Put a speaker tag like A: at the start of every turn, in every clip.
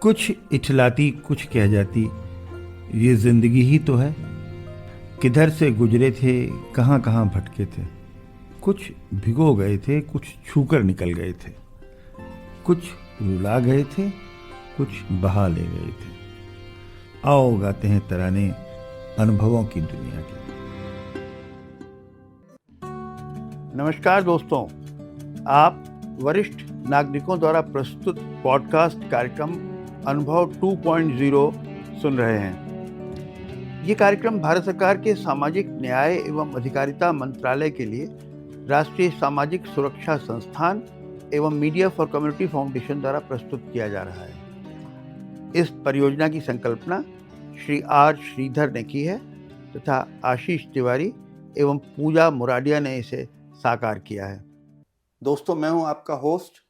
A: कुछ इठलाती कुछ कह जाती, ये जिंदगी ही तो है। किधर से गुजरे थे, कहाँ कहाँ भटके थे। कुछ भिगो गए थे, कुछ छूकर निकल गए थे। कुछ रुला गए थे, कुछ बहा ले गए थे। आओ गाते हैं तराने अनुभवों की दुनिया के। नमस्कार दोस्तों, आप वरिष्ठ नागरिकों द्वारा प्रस्तुत पॉडकास्ट कार्यक्रम अनुभव 2.0 सुन रहे हैं। ये कार्यक्रम भारत सरकार के सामाजिक न्याय एवं अधिकारिता मंत्रालय के लिए राष्ट्रीय सामाजिक सुरक्षा संस्थान एवं मीडिया फॉर कम्युनिटी फाउंडेशन द्वारा प्रस्तुत किया जा रहा है। इस परियोजना की संकल्पना श्री आर श्रीधर ने की है तथा आशीष तिवारी एवं पूजा मुराडिया ने इसे साकार किया है। दोस्तों, मैं हूं आपका host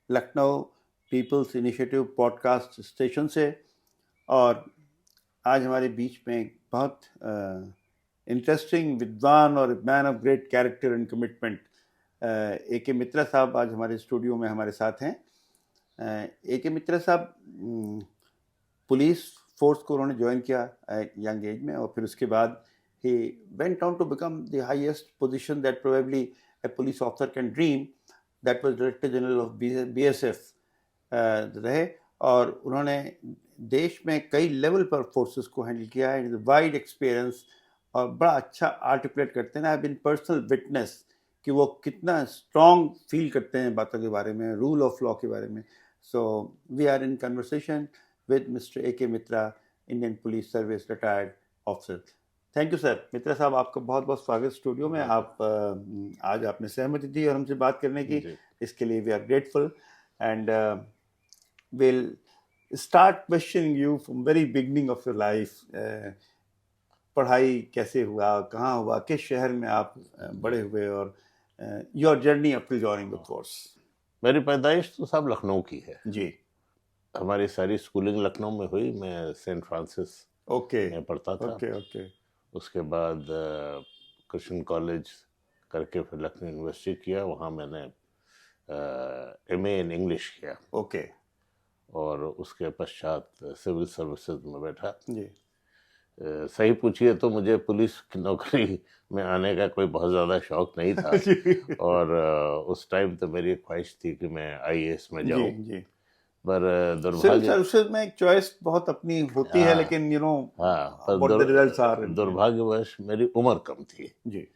A: Lucknow people's initiative podcast station से, और आज हमारे बीच में एक बहुत इंटरेस्टिंग विद्वान और man of great character and commitment A K. Mitra sahab आज हमारे स्टूडियो में हमारे साथ हैं। ए.के. मित्रा साहब पुलिस फोर्स को उन्होंने ज्वाइन किया यंग एज में, और फिर उसके बाद he went on to become the highest position that probably a police officer can dream, that was Director General of BSF रहे, और उन्होंने देश में कई लेवल पर फोर्सेस को हैंडल किया है। वाइड एक्सपीरियंस और बड़ा अच्छा आर्टिकुलेट करते हैं। I have been personal witness कि वो कितना स्ट्रॉन्ग फील करते हैं बातों के बारे में, रूल ऑफ लॉ के बारे में। So we are in conversation with mister A K. Mitra, Indian police service retired officer. Thank you sir. Mitra sahab, आपका बहुत बहुत स्वागत स्टूडियो में। आप आज आपने सहमति दी और हमसे बात करने की, इसके लिए we are grateful and will start questioning you from very beginning of your life. पढ़ाई कैसे हुआ, कहाँ हुआ, किस शहर में आप बड़े हुए, और your journey up to joining the force.
B: मेरी पैदाइश तो सब लखनऊ की है
A: जी।
B: हमारी सारी स्कूलिंग लखनऊ में हुई। मैं सेंट फ्रांसिस में पढ़ता था। उसके बाद कृष्ण कॉलेज करके फिर लखनऊ यूनिवर्सिटी किया। वहाँ मैंने एमए इन इंग्लिश किया। और उसके पश्चात सिविल सर्विसेज में बैठा जी। सही पूछिए तो मुझे पुलिस की नौकरी में आने का कोई बहुत ज़्यादा शौक नहीं था। और उस टाइम तो मेरी ख्वाहिश थी कि मैं आईएएस में जाऊँ। पर
A: दुर्भाग्य में एक चॉइस बहुत अपनी होती है, लेकिन
B: दुर्भाग्यवश मेरी उम्र कम थी जी।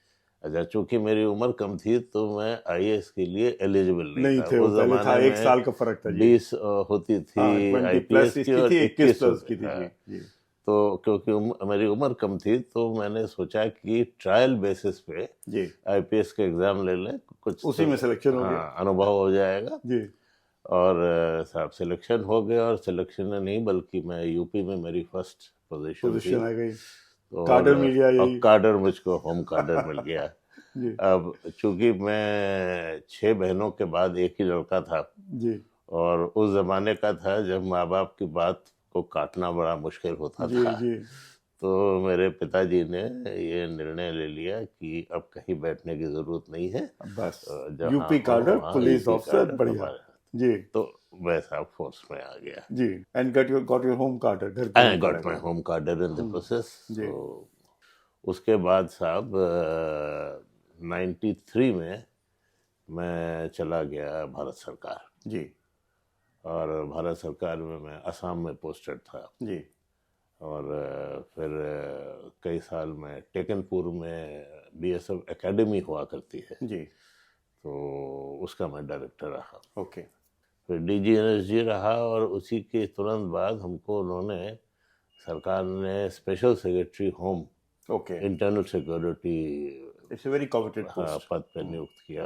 B: अच्छा, चूंकि मेरी उम्र कम थी तो मैं आईएएस के लिए एलिजिबल नहीं था। उस जमाने में
A: 1 साल का फर्क था।
B: 20 होती थी आईपीएस की और 21 की थी। तो क्योंकि मेरी उम्र कम थी तो मैंने सोचा कि ट्रायल बेसिस पे आईपीएस का एग्जाम ले लें, कुछ
A: उसी में सिलेक्शन हो गया,
B: अनुभव हो जाएगा जी। और साहब सिलेक्शन हो गया, और सिलेक्शन नहीं बल्कि मैं यूपी में मेरी फर्स्ट पोजीशन
A: आ गई।
B: तो
A: कार्डर मिल गया।
B: और कार्डर मुझको होम कार्डर मिल गया। अब चूंकि मैं 6 बहनों के बाद एक ही लड़का था जी। और उस जमाने का था जब माँ बाप की बात को काटना बड़ा मुश्किल होता था जी। तो मेरे पिताजी ने ये निर्णय ले लिया कि अब कहीं बैठने की जरूरत नहीं है,
A: बस यूपी कार्डर पुलिस ऑफिसर बढ़िया जी।
B: तो मैं साहब फोर्स में आ गया
A: जी। एंड गॉट योर होम कार्डर।
B: आई गॉट माय होम कार्डर इन द प्रोसेस। तो उसके बाद साहब 93 में मैं चला गया भारत सरकार
A: जी।
B: और भारत सरकार में मैं असम में पोस्टेड था जी। और फिर कई साल में टेकनपुर में बीएसएफ एकेडमी हुआ करती है जी। तो उसका मैं डायरेक्टर रहा। फिर डीजीएनएसजी रहा, और उसी के तुरंत बाद हमको उन्होंने सरकार ने special secretary home internal security
A: it's a very competent
B: पद पर नियुक्त किया।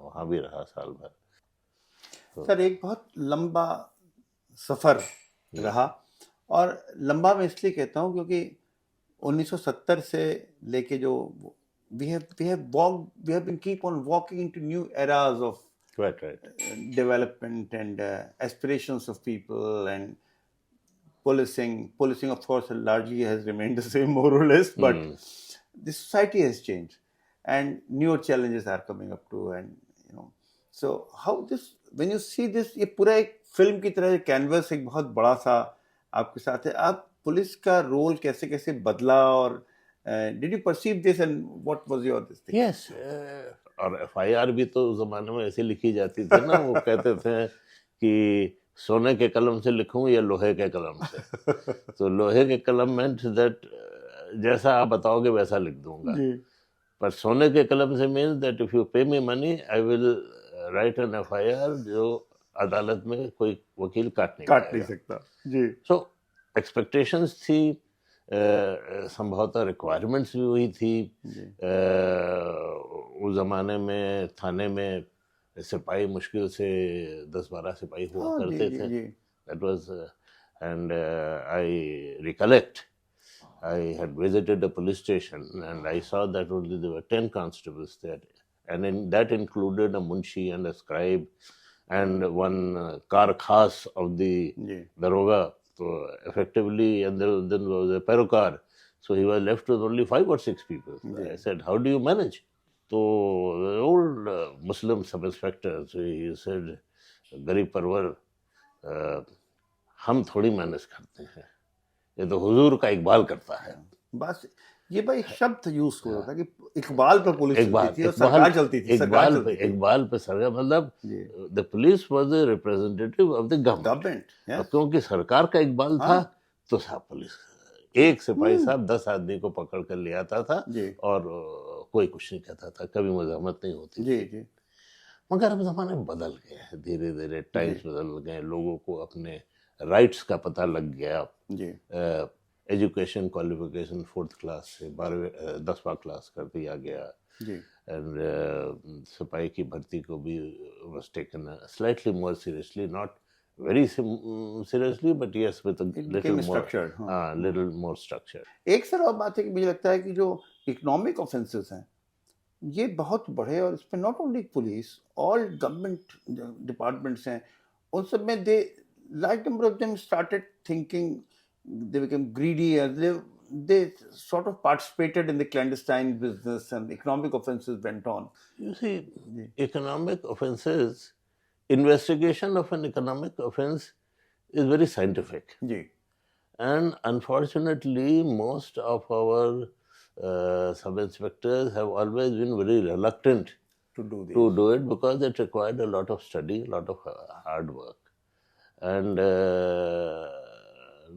B: वहाँ भी रहा साल भर।
A: तो सर, एक बहुत लंबा सफ़र रहा, और लंबा मैं इसलिए कहता हूँ क्योंकि 1970 से लेके जो we have been keep on walking into new eras of development and aspirations of people, and policing of course largely has remained the same more or less, but the society has changed and newer challenges are coming up too, and so how this when you see this, ये पूरा एक film की तरह canvas एक बहुत बड़ा सा आपके साथ है। आप पुलिस का रोल कैसे कैसे बदला, और did you perceive this and what was your this thing?
B: Yes, और एफआईआर भी तो उस जमाने में ऐसे लिखी जाती थी ना, वो कहते थे कि सोने के कलम से लिखूं या लोहे के कलम से। तो लोहे के कलम meant that जैसा आप बताओगे वैसा लिख दूंगा, पर सोने के कलम से मीन्स दैट इफ यू पे me money I will write an FIR जो अदालत में कोई वकील काट नहीं
A: सकता। जी।
B: सो एक्सपेक्टेशंस थी, संभवतः रिक्वायरमेंट्स भी वही थी। उस जमाने में थाने में सिपाही मुश्किल से 10-12 सिपाही हुआ करते थे। That was and I recollect I had visited a police station and I saw that only there were 10 constables there, and that included a munshi and a scribe and one car khas of the daroga. So effectively, and then there was a perukar. So he was left with only 5 or 6 people. I said, how do you manage? So the old Muslim sub-inspector, so he said, Garib Parwar, हम थोड़ी manage करते हैं, ये तो हुजूर का इकबाल करता है।
A: बस ये भाई शब्द यूज हो रहा था कि इकबाल पे पुलिस चलती थी और सरकार चलती थी।
B: इकबाल पे सरकार, मतलब the police was the representative of the government, क्योंकि सरकार का इकबाल था तो साहब पुलिस एक सिपाही साहब 10 आदमी को पकड़ कर ले आता था और कोई कुछ नहीं कहता था, कभी मजामत नहीं होती थी। मगर अब जमाने बदल गए हैं, धीरे धीरे टाइम्स बदल गए, लोगों को अपने राइट्स का पता लग गया। एजुकेशन क्वालिफिकेशन 4th क्लास से 10वां क्लास कर दिया गया, एंड सिपाही की भर्ती को भी was taken slightly more seriously, not very seriously but yes with little more structure.
A: एक सर और बात है कि मुझे लगता है कि जो इकोनॉमिक ऑफेंसेस हैं ये बहुत बढ़े, और इसमें not only police, all government departments हैं, उन सब में दे large number of them started thinking, they became greedy, and they sort of participated in the clandestine business, and economic offenses went on.
B: You see, economic offenses, investigation of an economic offense is very scientific. And unfortunately, most of our sub-inspectors have always been very reluctant to do it because it required a lot of study, a lot of hard work. And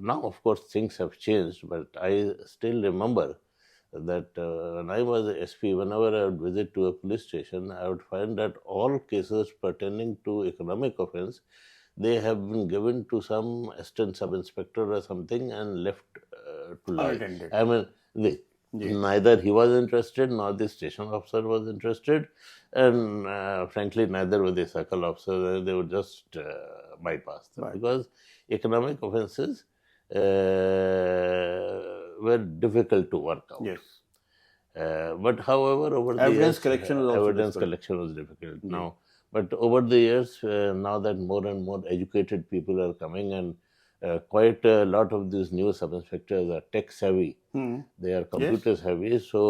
B: now, of course, things have changed, but I still remember that when I was a SP, whenever I would visit to a police station, I would find that all cases pertaining to economic offense, they have been given to some assistant sub-inspector or something and left to lie. I mean, neither he was interested nor the station officer was interested, and frankly, neither were the circle officers. They would just bypass them because economic offenses were difficult to work out. But however, over the years, evidence collection was difficult now. But over the years, now that more and more educated people are coming, and quite a lot of these new sub-inspectors are tech savvy. They are computer savvy, so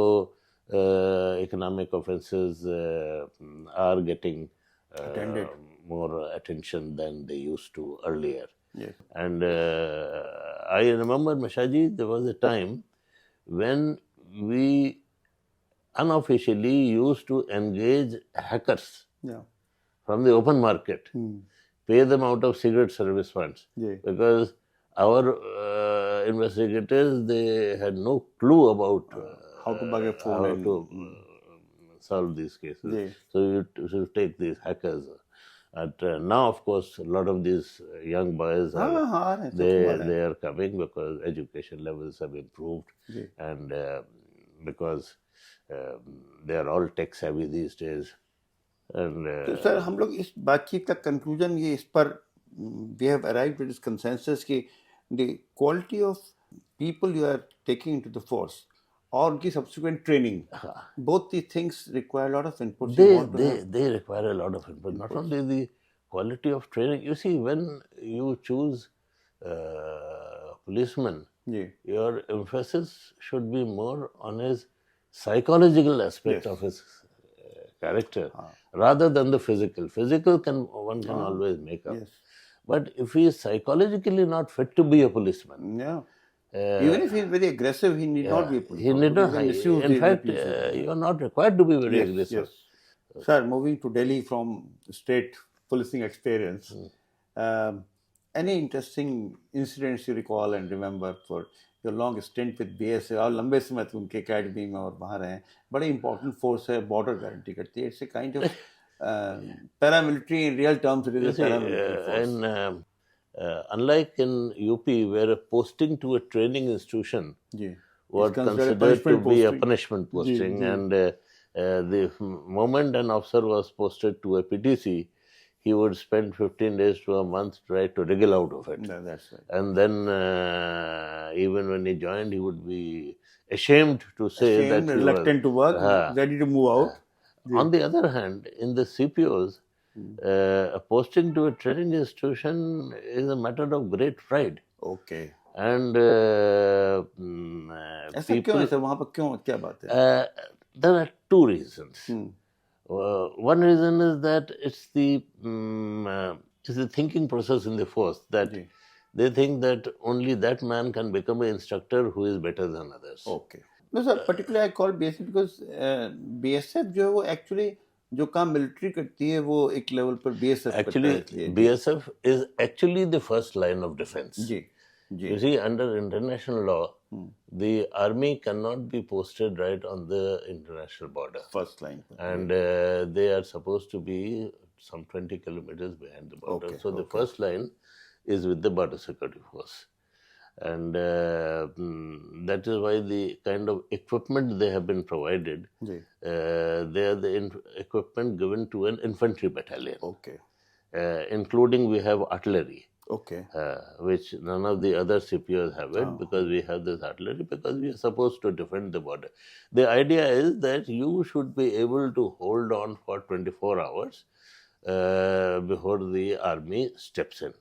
B: economic offenses are getting more attention than they used to earlier. And I remember, Mashaji, there was a time when we unofficially used to engage hackers from the open market, pay them out of secret service funds, because our investigators, they had no clue about
A: how to bug a phone,
B: how to solve these cases. So you should take these hackers. Now, of course, a lot of these young boys they are coming because education levels have improved, and because they are all tech savvy these days. And
A: तो sir हम लोग इस बातचीत का conclusion ये इस पर we have arrived at this consensus कि the quality of people you are taking into the force और उनकी subsequent training, both these things require a lot of input.
B: They require a lot of input. Not only the quality of training. You see, when you choose policeman, your emphasis should be more on his psychological aspect of his character rather than the physical. Physical one can always make up.
A: Yes.
B: But if he is psychologically not fit to be a policeman,
A: even if he is very aggressive, he need not be a policeman.
B: he need not. In fact, you are not required to be very aggressive.
A: Yes. Sir, moving to Delhi from state policing experience, any interesting incidents you recall and remember for your long stint with BSF? और लंबे समय तक उनके academy में और वहाँ रहे, बड़ी important force है, border guarantee करती है. It's a kind of paramilitary in real terms. It is a paramilitary force.
B: Unlike in UP, where a posting to a training institution was considered to be a punishment posting, and the moment an officer was posted to a PTC, he would spend 15 days to a month try to wriggle out of it.
A: That's right.
B: And then even when he joined, he would be ashamed to say that he
A: reluctant to work, ready to move out.
B: On the other hand, in the CPOs, a posting to a training institution is a matter of great pride.
A: Okay.
B: And
A: ऐसा क्यों है sir? वहाँ पर क्यों, क्या बात है?
B: There are two reasons. One reason is that it's the thinking process in the force that they think that only that man can become an instructor who is better than others.
A: Okay. No sir, particularly I call BSF because BSF जो है वो actually जो काम military करती है वो एक level पर BSF
B: actually BSF is actually the first line of defense.
A: Ji.
B: You see, under international law, the army cannot be posted right on the international border.
A: First line.
B: And they are supposed to be some 20 kilometers behind the border.
A: Okay,
B: so the first line is with the border security force. And that is why the kind of equipment they have been provided, they are the equipment given to an infantry battalion.
A: Okay.
B: Including we have artillery.
A: Okay.
B: Which none of the other CPOs have it, because we have this artillery, because we are supposed to defend the border. The idea is that you should be able to hold on for 24 hours before the army steps in.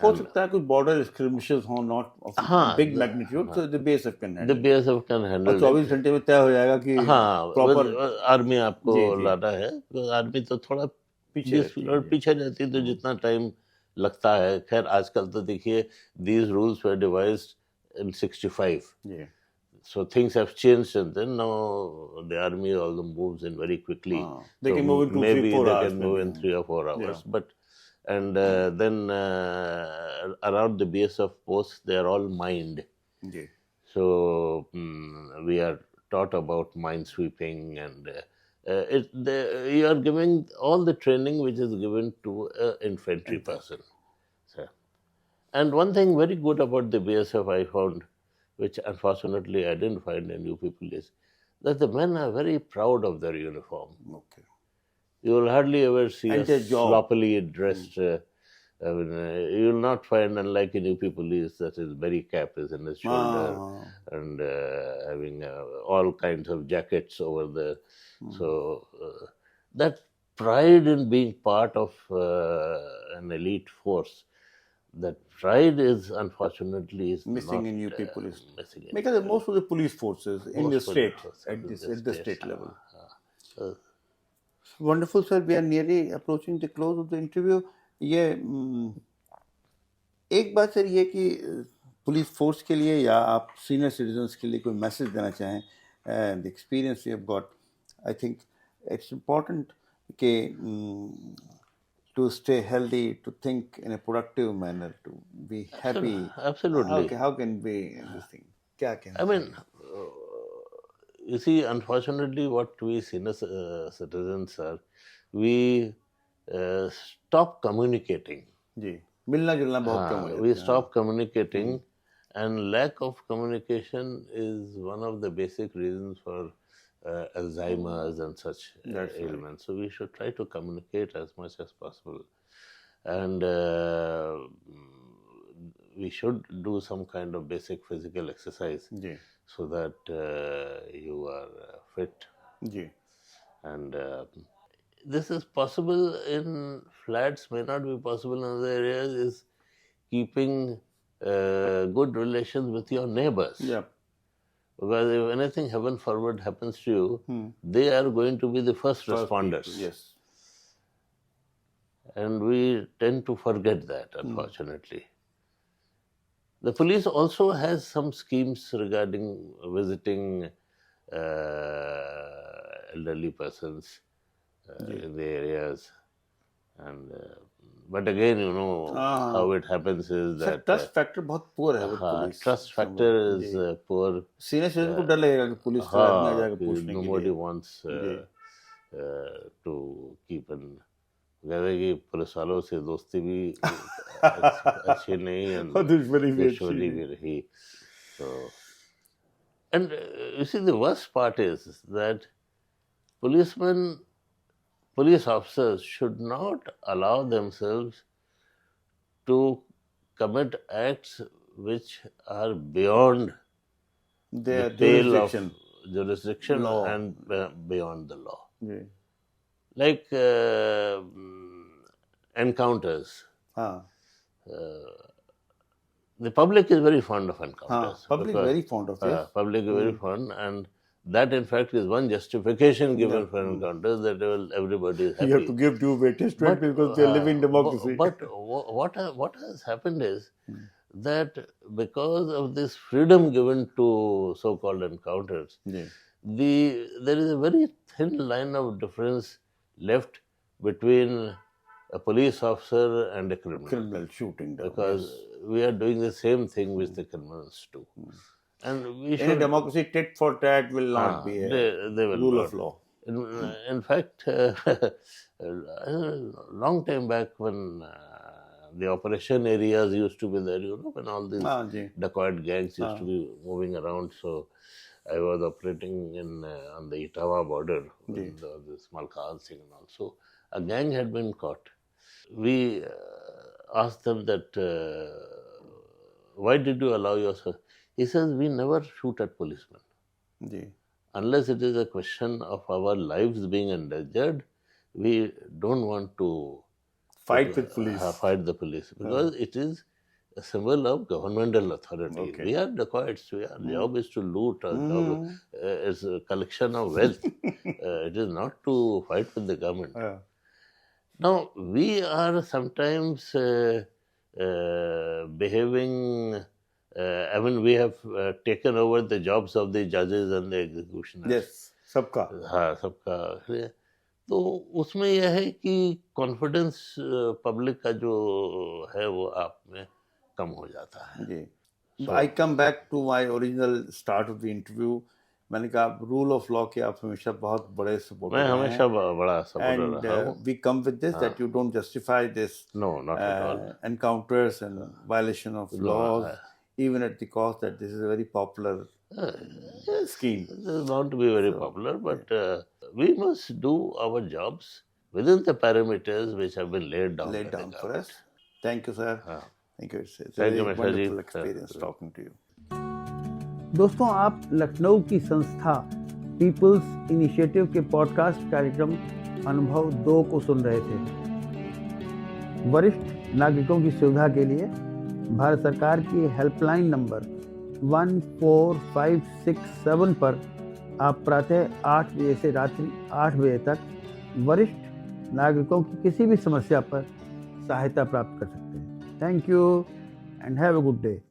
A: हो सकता है कुछ border skirmishes हो, not of big magnitude, so the BSF can handle.
B: The BSF can handle.
A: 24 घंटे में तय हो जाएगा कि
B: proper आर्मी आपको लाना है. आर्मी तो थोड़ा पीछे रहती है, तो जितना टाइम लगता है. खैर आजकल तो देखिए, these rules were devised in 65. So things have changed, and then now the army also moves in very quickly.
A: They can move in 2, 3, 4 hours.
B: Maybe they can move in 3 or 4 hours. But then around the BSF posts, they are all mined. So we are taught about mine sweeping, and you are giving all the training which is given to an infantry person. So, and one thing very good about the BSF I found, which unfortunately I didn't find in UP Police, that the men are very proud of their uniform.
A: Okay.
B: You will hardly ever see a sloppily dressed. You will not find, unlike in UP Police, that his berry cap is in his shoulder and having all kinds of jackets over there. So that pride in being part of an elite force, that pride is unfortunately
A: missing
B: not,
A: in UP Police.
B: Missing
A: because most of the police forces in the state, at the state level. Wonderful, sir. We are nearly approaching the close of the interview. ये एक बात sir ये कि police force के लिए या आप senior citizens के लिए कोई मैसेज देना चाहें, the experience you have got, I think it's important कि to stay healthy, to think in a productive manner, to be happy.
B: Absolutely.
A: How can we this thing? क्या can
B: I mean, you see, unfortunately, what we senior citizens are, we stop communicating.
A: जी, मिलना जुलना बहुत कम हो जाता है.
B: We stop communicating, and lack of communication is one of the basic reasons for Alzheimer's and such ailments. So we should try to communicate as much as possible, and we should do some kind of basic physical exercise so that you are fit. And this is possible in flats, may not be possible in other areas, is keeping good relations with your neighbors. Because if anything heaven forward happens to you, they are going to be the first responders.
A: Yes.
B: And we tend to forget that, unfortunately. The police also has some schemes regarding visiting elderly persons in the areas. And but again, you know, how it happens is that
A: trust factor बहुत poor है with police.
B: Trust factor is poor.
A: Senior citizen को डर लगेगा कि police से आदमी आ जाएगा पूछने के लिए.
B: Nobody wants to keep an. कहते कि पुलिस वालों से दोस्ती भी अच्छी नहीं है, दुश्मनी भी रही. So, and you see, the worst part is that police officers should not allow themselves to commit acts which are beyond
A: their
B: the pale of jurisdiction and beyond the law.
A: Yeah.
B: Like encounters. The public is very fond of encounters.
A: Public is very fond of it.
B: Public is very fond, and that in fact is one justification given for encounters, that everybody is happy.
A: You have to give due weightage to it because they live in democracy.
B: But what has happened is that because of this freedom given to so-called encounters, there is a very thin line of difference left between a police officer and a criminal.
A: Criminal shooting.
B: Because we are doing the same thing which the criminals do. And we should,
A: in a democracy, tit for tat will not be a rule of law.
B: In fact, a long time back when the operation areas used to be there, you know, when all these dacoit gangs used to be moving around. So I was operating on the Etawah border with the small Khal Singh, and also a gang had been caught. We asked them that, why did you allow yourself? He says, we never shoot at policemen. Unless it is a question of our lives being endangered, we don't want to
A: fight with police.
B: Fight the police, because it is a symbol of governmental authority. We are dacoits. Our job is to loot. Our job is a collection of wealth. It is not to fight with the government. Now, we are sometimes behaving. I mean, we have taken over the jobs of the judges and the executioners.
A: Yes, सबका.
B: हाँ, सबका. तो उसमें यह है कि confidence public का जो है वो आप में कम हो जाता है.
A: I come back to my original start of the interview. मैंने कहा रूल ऑफ लॉ के आप हमेशा बहुत बड़े सपोर्टर हैं.
B: मैं हमेशा बड़ा सपोर्टर रहा हूँ.
A: We come with this that you don't justify this.
B: No, not at all.
A: Encounters and violation of laws. Even at the cost that this is a very popular scheme.
B: This is bound to be very popular, but we must do our jobs within the parameters which have been laid down
A: for us. Thank you, sir. Thank you. It's a wonderful experience talking to you. दोस्तों, आप लखनऊ की संस्था peoples initiative के podcast कार्यक्रम अनुभव 2 को सुन रहे थे. वरिष्ठ नागरिकों की सुविधा के लिए भारत सरकार की हेल्पलाइन नंबर 14567 पर आप प्रातः 8 बजे से रात्रि 8 बजे तक वरिष्ठ नागरिकों की किसी भी समस्या पर सहायता प्राप्त कर सकते हैं. Thank you and have a good day.